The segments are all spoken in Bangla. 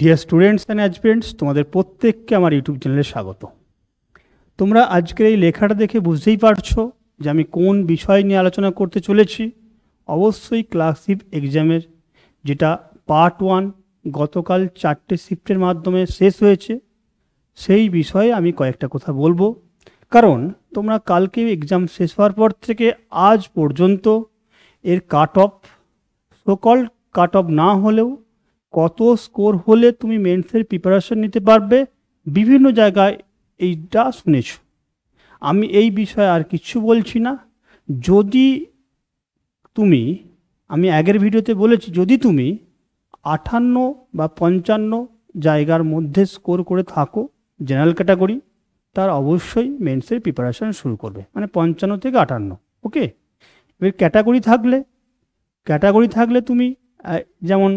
ডিয়ার স্টুডেন্টস অ্যান্ড অ্যাসপিরেন্টস, তোমাদের প্রত্যেককে আমার ইউটিউব চ্যানেলে স্বাগত। তোমরা আজকের এই লেখাটা দেখে বুঝতেই পারছো যে আমি কোন বিষয় নিয়ে আলোচনা করতে চলেছি। অবশ্যই ক্লাস 5 এক্সামের যেটা পার্ট 1 গতকাল 4টে শিফটের মাধ্যমে শেষ হয়েছে, সেই বিষয়ে আমি কয়েকটা কথা বলবো। কারণ তোমরা কালকে এক্সাম শেষ হওয়ার পর থেকে আজ পর্যন্ত এর cut off, so-called cut off না হলেও কত স্কোর হলে তুমি মেন্সের প্রিপারেশন নিতে পারবে, বিভিন্ন জায়গায় এইটা শুনেছ। আমি এই বিষয়ে আর কিচ্ছু বলছি না। যদি তুমি, আমি আগের ভিডিওতে বলেছি, যদি তুমি 58 বা 55 জায়গার মধ্যে স্কোর করে থাকো জেনারেল ক্যাটাগরি, তার অবশ্যই মেন্সের প্রিপারেশন শুরু করবে, মানে 55 থেকে 58। ওকে, এবার ক্যাটাগরি থাকলে তুমি যেমন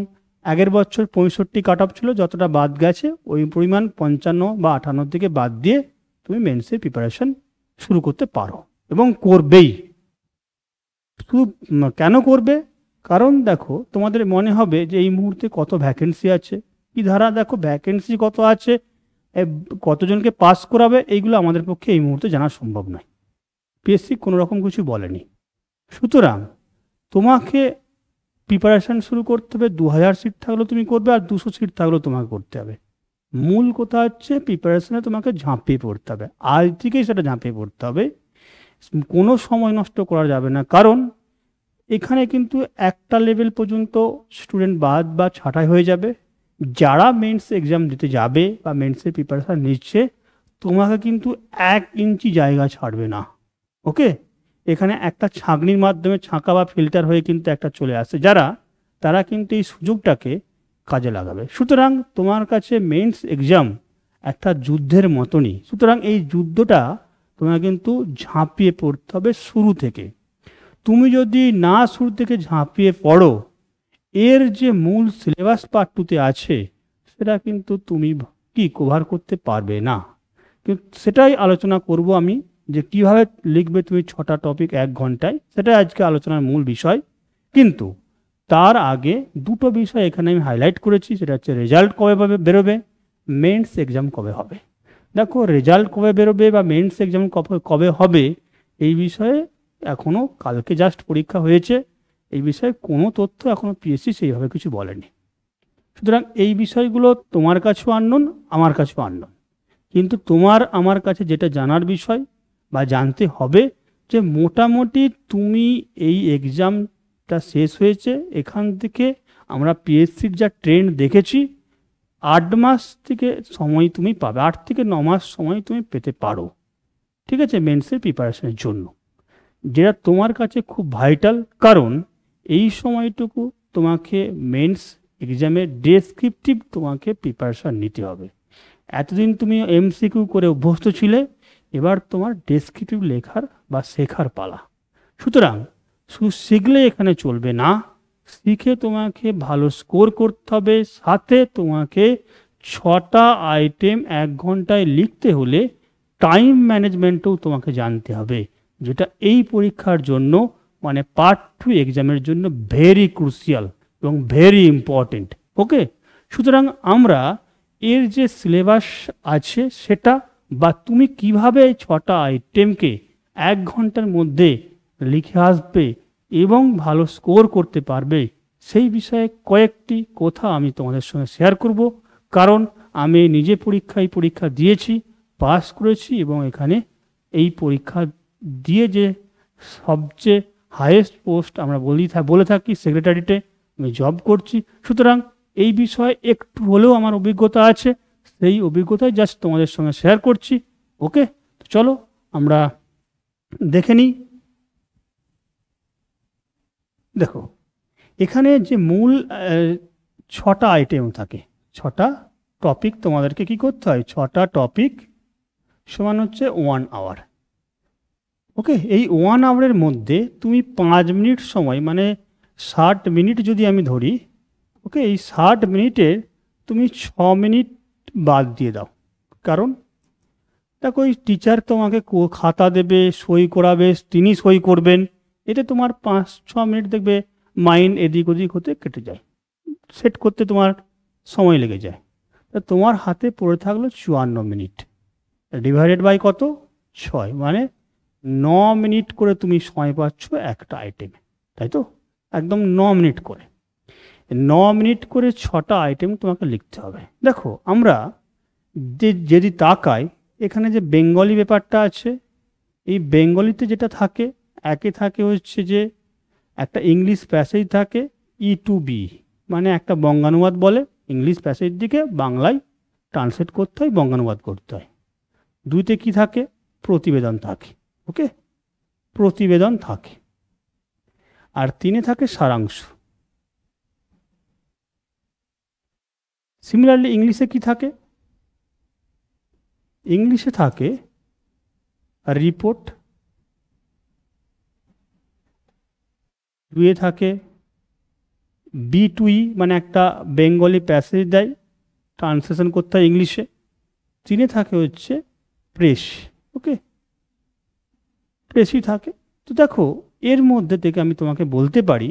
আগের বছর 65 কাট অফ ছিল, যতটা বাদ গেছে ওই পরিমাণ 55 বা 58 থেকে বাদ দিয়ে তুমি মেন্সের প্রিপারেশন শুরু করতে পারো এবং করবেই। শুধু কেন করবে? কারণ দেখো, তোমাদের মনে হবে যে এই মুহূর্তে কত ভ্যাকেন্সি আছে, কি ধারা দেখো ভ্যাকেন্সি কত আছে, কতজনকে পাস করাবে, এইগুলো আমাদের পক্ষে এই মুহূর্তে জানা সম্ভব নয়। পিএসসি কোনো রকম কিছু বলেনি। সুতরাং তোমাকে প্রিপারেশান শুরু করতে হবে। 2000 সিট থাকলেও তুমি করবে, আর 200 সিট থাকলেও তোমাকে করতে হবে। মূল কথা হচ্ছে প্রিপারেশানে তোমাকে ঝাঁপিয়ে পড়তে হবে, আজ থেকেই সেটা ঝাঁপিয়ে পড়তে হবে, কোনো সময় নষ্ট করা যাবে না। কারণ এখানে কিন্তু একটা লেভেল পর্যন্ত স্টুডেন্ট বাদ বা ছাঁটাই হয়ে যাবে। যারা মেন্স এক্সাম দিতে যাবে বা মেন্সের প্রিপারেশান নিচ্ছে, তোমাকে কিন্তু 1 ইঞ্চি জায়গা ছাড়বে না। ওকে, এখানে একটা ছাঁকনির মাধ্যমে ছাঁকা বা ফিল্টার হয়ে কিন্তু একটা চলে আসে, তারা কিন্তু এই সুযোগটাকে কাজে লাগাবে। সুতরাং তোমার কাছে মেন্স এক্সাম একটা যুদ্ধের মতনই। সুতরাং এই যুদ্ধটা তোমার কিন্তু ঝাঁপিয়ে পড়তে হবে শুরু থেকে। তুমি যদি না শুরু থেকে ঝাঁপিয়ে পড়ো, এর যে মূল সিলেবাস পার্ট 2-তে আছে সেটা কিন্তু তুমি কি কভার করতে পারবে না। কিন্তু সেটাই আলোচনা করব আমি, যে কিভাবে লিখবে তুমি 6টা টপিক 1 ঘন্টায়, সেটাই আজকে আলোচনার মূল বিষয়। কিন্তু তার আগে দুটো বিষয় এখানে আমি হাইলাইট করেছি, সেটা হচ্ছে রেজাল্ট কবে বেরোবে, মেন্স এক্সাম কবে হবে। দেখো, রেজাল্ট কবে বেরোবে বা মেন্স এক্সাম কবে হবে এই বিষয়ে এখনও, কালকে জাস্ট পরীক্ষা হয়েছে, এই বিষয়ে কোনো তথ্য এখনও পিএসসি সেইভাবে কিছু বলেনি। সুতরাং এই বিষয়গুলো তোমার কাছেও আননোন, আমার কাছেও আননোন। কিন্তু তোমার আমার কাছে যেটা জানার বিষয় বা জানতে হবে, যে মোটামুটি তুমি এই এক্সামটা শেষ হয়েছে, এখান থেকে আমরা পিএসসির যা ট্রেন্ড দেখেছি, 8 মাস থেকে সময় তুমি পাবে, 8 থেকে 9 মাস সময় তুমি পেতে পারো, ঠিক আছে, মেন্সের প্রিপারেশনের জন্য, যেটা তোমার কাছে খুব ভাইটাল। কারণ এই সময়টুকু তোমাকে মেন্স এক্সামের ডেসক্রিপটিভ তোমাকে প্রিপারেশন নিতে হবে। এতদিন তুমি এমসিকিউ করে অভ্যস্ত ছিলে, এবার তোমার ডেসক্রিপটিভ লেখার বা শেখার পালা। সুতরাং শুধু শিখলে এখানে চলবে না, শিখে তোমাকে ভালো স্কোর করতে হবে, সাথে তোমাকে 6টা আইটেম 1 ঘন্টায় লিখতে হলে টাইম ম্যানেজমেন্টও তোমাকে জানতে হবে, যেটা এই পরীক্ষার জন্য, মানে পার্ট 2 এক্সামের জন্য ভেরি ক্রুশিয়াল এবং ভেরি ইম্পর্টেন্ট। ওকে, সুতরাং আমরা এর যে সিলেবাস আছে সেটা, বা তুমি কিভাবে এই 6টা আইটেমকে 1 ঘন্টার মধ্যে লিখে আসবে এবং ভালো স্কোর করতে পারবে, সেই বিষয়ে কয়েকটি কথা আমি তোমাদের সঙ্গে শেয়ার করব। কারণ আমি নিজে পরীক্ষা দিয়েছি, পাস করেছি, এবং এখানে এই পরীক্ষা দিয়ে যে সবচেয়ে হাইয়েস্ট পোস্ট আমরা বলে থাকি সেক্রেটারিতে আমি জব করছি। সুতরাং এই বিষয়ে একটু হলেও আমার অভিজ্ঞতা আছে, সেই অভিজ্ঞতায় জাস্ট তোমাদের সঙ্গে শেয়ার করছি। ওকে, তো চলো আমরা দেখে নিই। দেখো, এখানে যে মূল 6টা আইটেম থাকে, 6টা টপিক তোমাদেরকে কি করতে হয়, 6টা টপিক সমান হচ্ছে 1 আওয়ার। ওকে, এই 1 আওয়ারের মধ্যে তুমি 5 মিনিট সময়, মানে 60 মিনিট যদি আমি ধরি, ওকে, এই 60 মিনিটের তুমি 6 মিনিট বাদ দিয়ে দাও। কারণ দেখো, ওই টিচার তোমাকে খাতা দেবে, সই করাবে, তিনি সই করবেন, এতে তোমার 5-6 মিনিট দেখবে মাইন্ড এদিক ওদিক হতে কেটে যায়, সেট করতে তোমার সময় লেগে যায়। তোমার হাতে পড়ে থাকলো 54 মিনিট, ডিভাইডেড বাই কত 6, মানে 9 মিনিট করে তুমি সময় পাচ্ছ একটা আইটেমে, তাই তো? একদম 9 মিনিট করে, 9 মিনিট করে 6টা আইটেম তোমাকে লিখতে হবে। দেখো আমরা যদি তাকাই, এখানে যে বেঙ্গলি ব্যাপারটা আছে, এই বেঙ্গলিতে যেটা থাকে, একে থাকে হচ্ছে যে একটা ইংলিশ প্যাসেজ থাকে E2B, মানে একটা বঙ্গানুবাদ বলে, ইংলিশ প্যাসেজ দিকে বাংলায় ট্রান্সলেট করতে হয়, বঙ্গানুবাদ করতে হয়। 2তে কি থাকে? প্রতিবেদন থাকে, ওকে, প্রতিবেদন থাকে। আর 3-এ থাকে সারাংশ। সিমিলারলি ইংলিশে কি থাকে? ইংলিশে থাকে রিপোর্ট, 2-এ থাকে B2E, মানে একটা বেঙ্গলি প্যাসেজ দেয়, ট্রান্সলেশন করতে হয় ইংলিশে। 3-এ থাকে হচ্ছে প্রেস, ওকে, প্রেসই থাকে। তো দেখো এর মধ্যে থেকে আমি তোমাকে বলতে পারি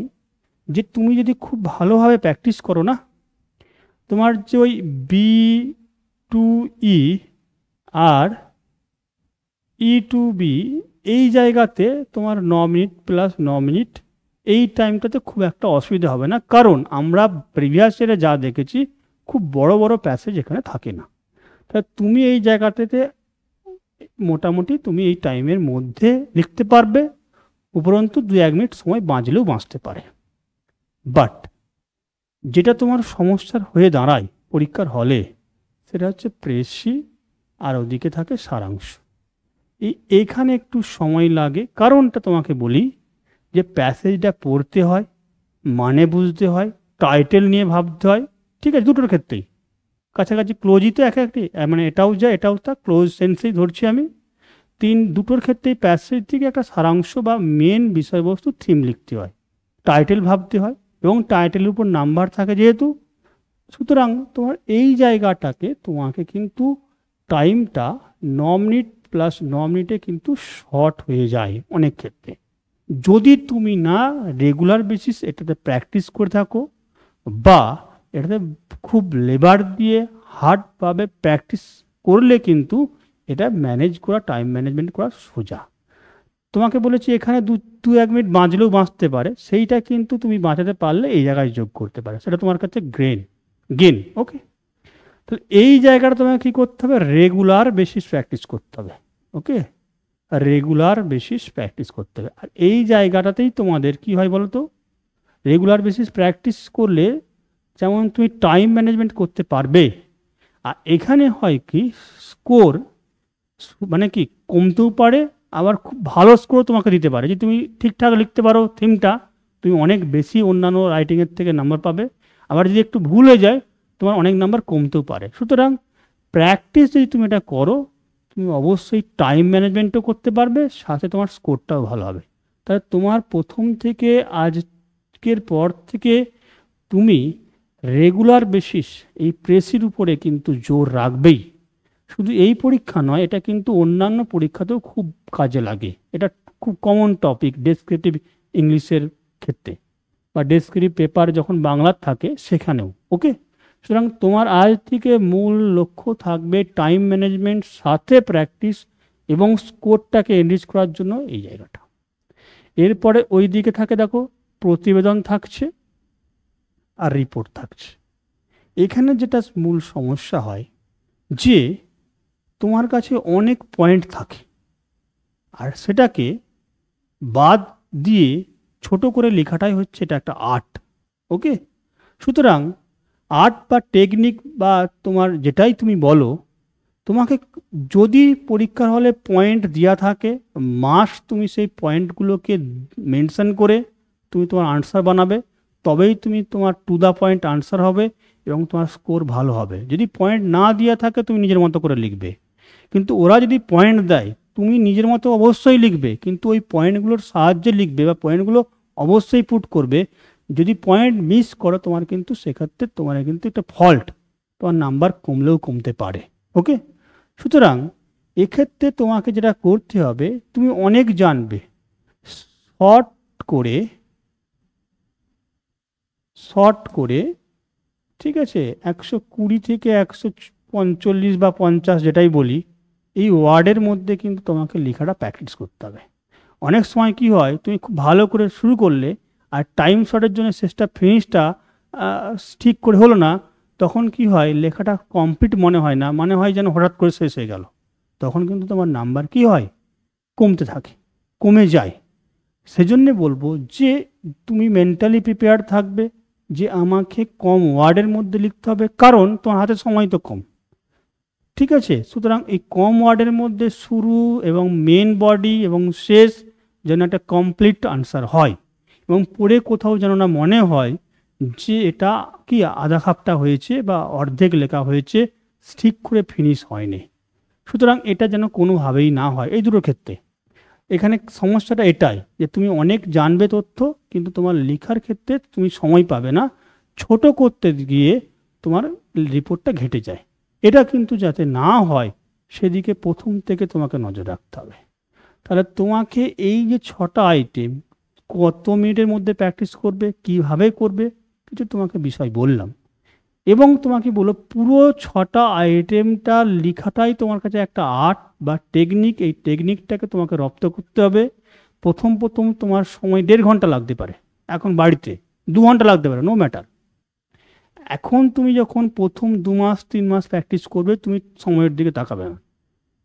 যে তুমি যদি খুব ভালোভাবে প্র্যাকটিস করো না, তোমার যে ওই B2E আর E2B এই জায়গাতে তোমার 9 মিনিট প্লাস 9 মিনিট, এই টাইমটাতে খুব একটা অসুবিধা হবে না, কারণ আমরা প্রিভিয়াস ইয়ারে যা দেখেছি খুব বড় বড় প্যাসেজ এখানে থাকে না। তা তুমি এই জায়গাটাতে মোটামুটি তুমি এই টাইমের মধ্যে লিখতে পারবে, উপরন্তু 2-1 মিনিট সময় বাঁচলেও বাঁচতে পারে। বাট যেটা তোমার সমস্যার হয়ে দাঁড়ায় পরীক্ষার হলে, সেটা হচ্ছে প্রেসি আর ওদিকে থাকে সারাংশ। এইখানে একটু সময় লাগে, কারণটা তোমাকে বলি যে প্যাসেজটা পড়তে হয়, মানে বুঝতে হয়, টাইটেল নিয়ে ভাবতে হয়, ঠিক আছে? দুটোর ক্ষেত্রেই কাছাকাছি, ক্লোজই তো এক একটি, মানে এটাও যা এটাও তা, ক্লোজ সেন্সেই ধরছি আমি। দুটোর ক্ষেত্রেই প্যাসেজ থেকে একটা সারাংশ বা মেন বিষয়বস্তু থিম লিখতে হয়, টাইটেল ভাবতে হয়, এবং টাইটেলের উপর নাম্বার থাকে যেহেতু, সুতরাং তোমার এই জায়গাটাকে তোমাকে কিন্তু টাইমটা 9 মিনিট প্লাস 9 মিনিটে কিন্তু শর্ট হয়ে যায় অনেক ক্ষেত্রে, যদি তুমি না রেগুলার বেসিস এটাতে প্র্যাকটিস করে থাকো, বা এটাতে খুব লেবার দিয়ে হার্ডভাবে প্র্যাকটিস করলে কিন্তু এটা ম্যানেজ করা, টাইম ম্যানেজমেন্ট করা সোজা। তোমাকে বলেছি এখানে 2-1 মিনিট বাঁচলেও বাঁচতে পারে, সেইটা কিন্তু তুমি বাঁচাতে পারলে এই জায়গায় যোগ করতে পারে, সেটা তোমার কাছে গেন, ওকে। তো এই জায়গাটা তোমাকে কী করতে হবে? রেগুলার বেসিস প্র্যাকটিস করতে হবে, ওকে, রেগুলার বেসিস প্র্যাকটিস করতে হবে। আর এই জায়গাটাতেই তোমাদের কি হয় বলো তো, রেগুলার বেসিস প্র্যাকটিস করলে যেমন তুমি টাইম ম্যানেজমেন্ট করতে পারবে, আর এখানে হয় কি স্কোর মানে কি কমতেও পারে, আবার খুব ভালো স্কোর তোমাকে দিতে পারে। যদি তুমি ঠিকঠাক লিখতে পারো থিমটা, তুমি অনেক বেশি অন্যান্য রাইটিংয়ের থেকে নাম্বার পাবে, আবার যদি একটু ভুল হয়ে যায় তোমার অনেক নাম্বার কমতেও পারে। সুতরাং প্র্যাকটিস যদি তুমি এটা করো, তুমি অবশ্যই টাইম ম্যানেজমেন্টও করতে পারবে, সাথে তোমার স্কোরটাও ভালো হবে। তাহলে তোমার প্রথম থেকে আজকের পর থেকে তুমি রেগুলার বেসিস এই প্রেসির উপরে কিন্তু জোর রাখবেই। শুধু এই পরীক্ষা নয়, এটা কিন্তু অন্যান্য পরীক্ষাতেও খুব কাজে লাগে, এটা খুব কমন টপিক ডেসক্রিপটিভ ইংলিশের ক্ষেত্রে, বা ডেসক্রিপটিভ পেপার যখন বাংলার থাকে সেখানেও, ওকে। সুতরাং তোমার আজ থেকে মূল লক্ষ্য থাকবে টাইম ম্যানেজমেন্ট, সাথে প্র্যাকটিস এবং স্কোরটাকে এনরিচ করার জন্য এই জায়গাটা। এরপরে ওই দিকে থাকে দেখো প্রতিবেদন থাকছে আর রিপোর্ট থাকছে। এখানে যেটা মূল সমস্যা হয় যে তোমার কাছে অনেক পয়েন্ট থাকে, আর সেটাকে বাদ দিয়ে ছোট করে লেখাটাই হচ্ছে এটা একটা আর্ট, ওকে। সুতরাং আর্ট বা টেকনিক বা তোমার যেটাই তুমি বলো, তোমাকে যদি পরীক্ষার হলে পয়েন্ট দেওয়া থাকে, মাস্ট তুমি সেই পয়েন্টগুলোকে মেনশন করে তুমি তোমার আনসার বানাবে, তবেই তুমি তোমার টু দ্য পয়েন্ট আনসার হবে এবং তোমার স্কোর ভালো হবে। যদি পয়েন্ট না দেওয়া থাকে তুমি নিজের মতো করে লিখবে, কিন্তু ওরা যদি পয়েন্ট দেয় তুমি নিজের মতো অবশ্যই লিখবে, কিন্তু ওই পয়েন্টগুলোর সাহায্যে লিখবে বা পয়েন্টগুলো অবশ্যই পুট করবে। যদি পয়েন্ট মিস করো তোমার কিন্তু সেক্ষেত্রে তোমার কিন্তু একটা ফল্ট, তোমার নাম্বার কমলেও কমতে পারে, ওকে। সুতরাং এক্ষেত্রে তোমাকে যেটা করতে হবে, তুমি অনেক জানবে, শর্ট করে ঠিক আছে, 120 থেকে 145 বা 50 যেটাই বলি, এই ওয়ার্ডের মধ্যে কিন্তু তোমাকে লেখাটা প্র্যাকটিস করতে হবে। অনেক সময় কি হয়, তুমি খুব ভালো করে শুরু করলে আর টাইম শর্টের জন্য শেষটা ফিনিশটা ঠিক করে হলো না, তখন কি হয়, লেখাটা কমপ্লিট মনে হয় না, মনে হয় যেন হঠাৎ করে শেষ হয়ে গেল। তখন কিন্তু তোমার নাম্বার কি হয়, কমতে থাকে, কমে যায়। সেজন্য বলবো যে তুমি মেন্টালি প্রিপেয়ার থাকবে যে আমাকে কম ওয়ার্ডের মধ্যে লিখতে হবে, কারণ তোমার হাতে সময় তো কম। ঠিক আছে, সুতরাং এই কম ওয়ার্ডের মধ্যে শুরু এবং মেন বডি এবং শেষ যেন একটা কমপ্লিট আনসার হয়, এবং পড়ে কোথাও যেন না মনে হয় যে এটা কি আধা খাপটা হয়েছে বা অর্ধেক লেখা হয়েছে, ঠিক করে ফিনিশ হয়নি। সুতরাং এটা যেন কোনোভাবেই না হয় এই দুটোর ক্ষেত্রে। এখানে সমস্যাটা এটাই যে তুমি অনেক জানবে তথ্য, কিন্তু তোমার লেখার ক্ষেত্রে তুমি সময় পাবে না, ছোট করতে গিয়ে তোমার রিপোর্টটা ঘেটে যায়। এটা কিন্তু যাতে না হয় সেদিকে প্রথম থেকে তোমাকে নজর রাখতে হবে। তাহলে তোমাকে এই যে 6টা আইটেম কত মিনিটের মধ্যে প্র্যাকটিস করবে, কিভাবে করবে, কিছু তোমাকে বিষয় বললাম, এবং তোমাকে বলো পুরো 6টা আইটেমটা লেখাটাই তোমার কাছে একটা আর্ট বা টেকনিক। এই টেকনিকটাকে তোমাকে রপ্ত করতে হবে। প্রথম প্রথম তোমার সময় 1.5 ঘন্টা লাগতে পারে, এখন বাড়িতে 2 ঘন্টা লাগতে পারে, নো ম্যাটার। এখন তুমি যখন প্রথম 2 মাস 3 মাস প্র্যাকটিস করবে, তুমি সময়ের দিকে তাকাবে না,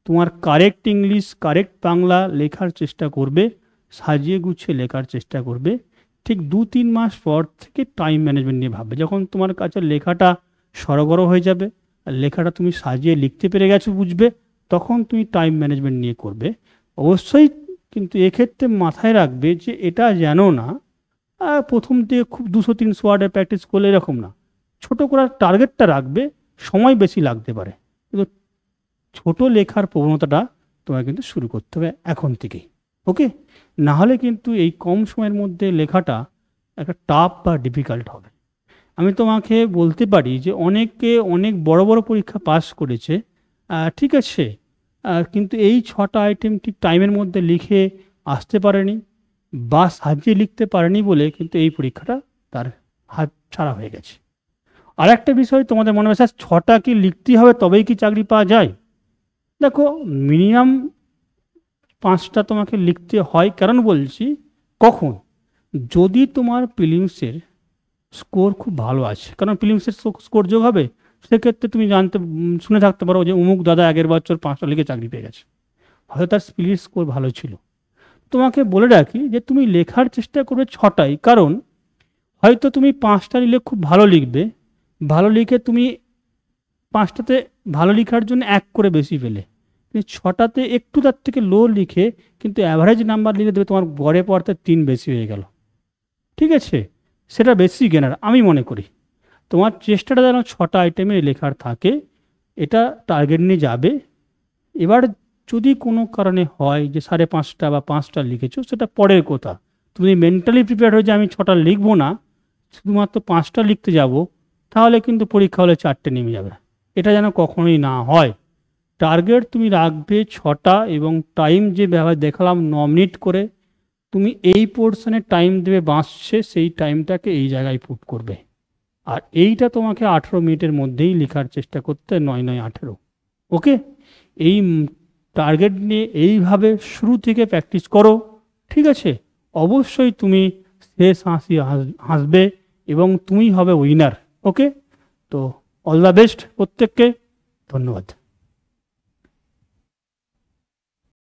তোমার কারেক্ট ইংলিশ কারেক্ট বাংলা লেখার চেষ্টা করবে, সাজিয়ে গুছিয়ে লেখার চেষ্টা করবে। ঠিক 2-3 মাস পর থেকে টাইম ম্যানেজমেন্ট নিয়ে ভাববে। যখন তোমার কাছে লেখাটা সরগর হয়ে যাবে আর লেখাটা তুমি সাজিয়ে লিখতে পেরে গেছো বুঝবে, তখন তুমি টাইম ম্যানেজমেন্ট নিয়ে করবে। অবশ্যই কিন্তু এক্ষেত্রে মাথায় রাখবে যে এটা যেন না প্রথম থেকে খুব 200-300 ওয়ার্ডের প্র্যাকটিস করলে এরকম না, ছোট করার টার্গেটটা রাখবে। সময় বেশি লাগতে পারে, কিন্তু ছোট লেখার প্রবণতাটা তোমার কিন্তু শুরু করতে হবে এখন থেকেই। ওকে, না হলে কিন্তু এই কম সময়ের মধ্যে লেখাটা একটা টাফ বা ডিফিকাল্ট হবে। আমি তোমাকে বলতে পারি যে অনেকে অনেক বড় বড় পরীক্ষা পাস করেছে, ঠিক আছে, কিন্তু এই 6টা আইটেম ঠিক টাইমের মধ্যে লিখে আসতে পারেনি বা সাজিয়ে লিখতে পারেনি বলে কিন্তু এই পরীক্ষাটা তার হাত ছাড়া হয়ে গেছে। আর একটা বিষয় তোমাদের মনে হয়, 6টা কি লিখতেই হবে তবেই কি চাকরি পাওয়া যায়? দেখো, মিনিমাম 5টা তোমাকে লিখতে হয়। কারণ বলছি, কখন, যদি তোমার প্রিলিমসের স্কোর খুব ভালো আছে, কারণ প্রিলিমসের স্কোর যোগ হবে, সেক্ষেত্রে তুমি শুনে থাকতে পারো যে অমুক দাদা আগের বছর 5টা লিখে চাকরি পেয়ে গেছে, হয়তো তার প্রিলিমস স্কোর ভালো ছিল। তোমাকে বলে রাখি যে তুমি লেখার চেষ্টা করবে 6টাই, কারণ হয়তো তুমি 5টা নিলে খুব ভালো লিখবে, ভালো লিখে তুমি 5টাতে ভালো লেখার জন্য 1 করে বেশি পেলে, তুমি 6টাতে একটু তার থেকে লো লিখে কিন্তু অ্যাভারেজ নাম্বার লিখে দেবে, তোমার গড়ে পড়তে 3 বেশি হয়ে গেল। ঠিক আছে, সেটা বেশি গেনার আমি মনে করি। তোমার চেষ্টাটা যেন 6টা আইটেমে লেখার থাকে, এটা টার্গেট নিয়ে যাবে। এবার যদি কোনো কারণে হয় যে 5.5টা বা 5টা লিখেছো, সেটা পরের কথা। তুমি মেন্টালি প্রিপেয়ার হয়ে যে আমি 6টা লিখবো না, শুধুমাত্র 5টা লিখতে যাব, তাহলে কিন্তু পরীক্ষা হলে 4টে নেমে যাবে। এটা যেন কখনোই না হয়। টার্গেট তুমি রাখবে 6টা, এবং টাইম যে ব্যবহার দেখালাম 9 মিনিট করে, তুমি এই পোর্শনে টাইম দেবে বাঁচছে, সেই টাইমটাকে এই জায়গায় পুট করবে। আর এইটা তোমাকে 18 মিনিটের মধ্যেই লেখার চেষ্টা করতে, 9-9-18। ওকে, এই টার্গেট নিয়ে এইভাবে শুরু থেকে প্র্যাকটিস করো। ঠিক আছে, অবশ্যই তুমি শেষ হাসি হাসবে এবং তুমি হবে উইনার। ওকে, তো অল দ্য বেস্ট প্রত্যেককে, ধন্যবাদ।